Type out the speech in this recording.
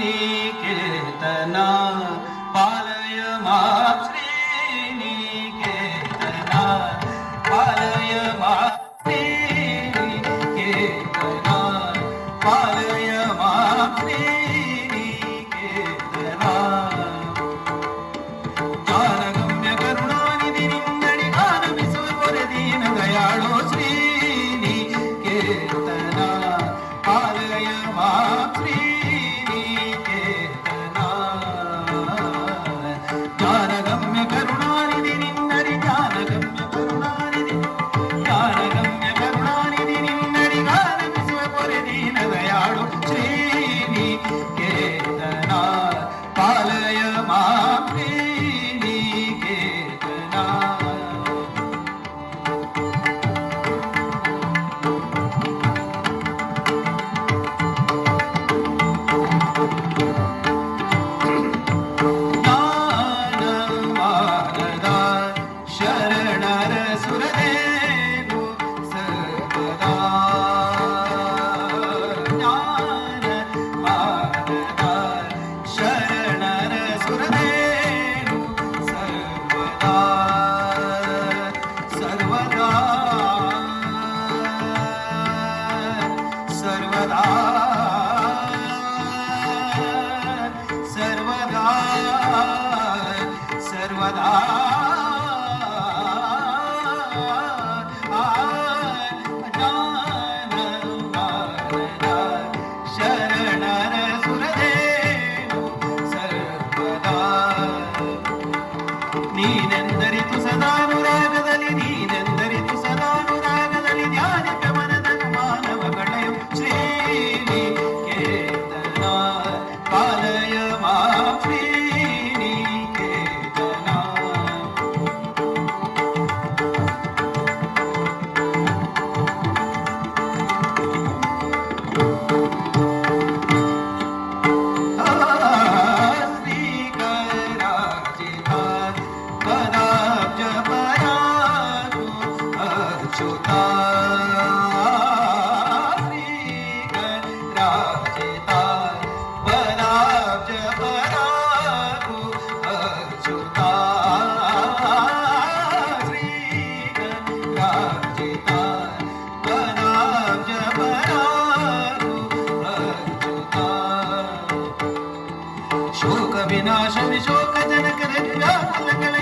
श्रीनिकेतना पालय मां श्रीनिकेतना पालय मां श्रीनिकेतना पालय मां श्रीनिकेतना ज्ञानगम्य करुणानिधि निन्नಡಿ ಗಾನವಿಸುವ ದೀನ ದಯಾಳೋ श्रीनिकेतना पालय मां श्रीनिकेतना ज्ञानगम्य करुणानिधि निन्नಡಿ ज्ञानगम्य करुणानिधि निन्नಡಿ ಗಾನವಿಸುವ ದೀನ ದಯಾಳೋ श्रीनिकेतना पालय मां श्रीनिकेतना ಶರಣರ ಸುರದೇನು ಸರ್ವದಾ ಜ್ಞಾನ ಮಾನದ ಶರಣರ ಸುರದೇನು ಸರ್ವದಾ ಸರ್ವದಾ ಸರ್ವದಾ ಸರ್ವದಾ ಸರ್ವದಾ ಶರಣರ ಸುರದೇನು ಸರ್ವದಾ ನೀನೆಂದರಿತು ಸದಾನುರಾಗದಲ್ಲಿ ನೀನೆಂದರಿತು ಸದಾನುರಾಗದಲ್ಲಿ ಧ್ಯಾನಿತ ಮನದ ಮಾನವ ಗಣಯು ಶ್ರೀನಿಕೇತನ ಪಾಲಯ ಮಾಂ ಶ್ರೀನಿಕೇತನ ಶ್ರೀಕರಾಜಿತ ಪದಾಬ್ಜ ಪರಾಗು ಅಚ್ಯುತ ಶ್ರೀಕರಾಜಿತ ಪದಾಬ್ಜ ಪರಾಗು ಅಚ್ಯುತ ಶ್ರೀಕರಾಜಿತ ಪದಾಬ್ಜ ಪರಾಗು ಅಚ್ಯುತ ಶೋಕ ವಿನಾಶ ವಿಶೋಕ ಜನಕ ವ್ಯಾಕುಲಗಳ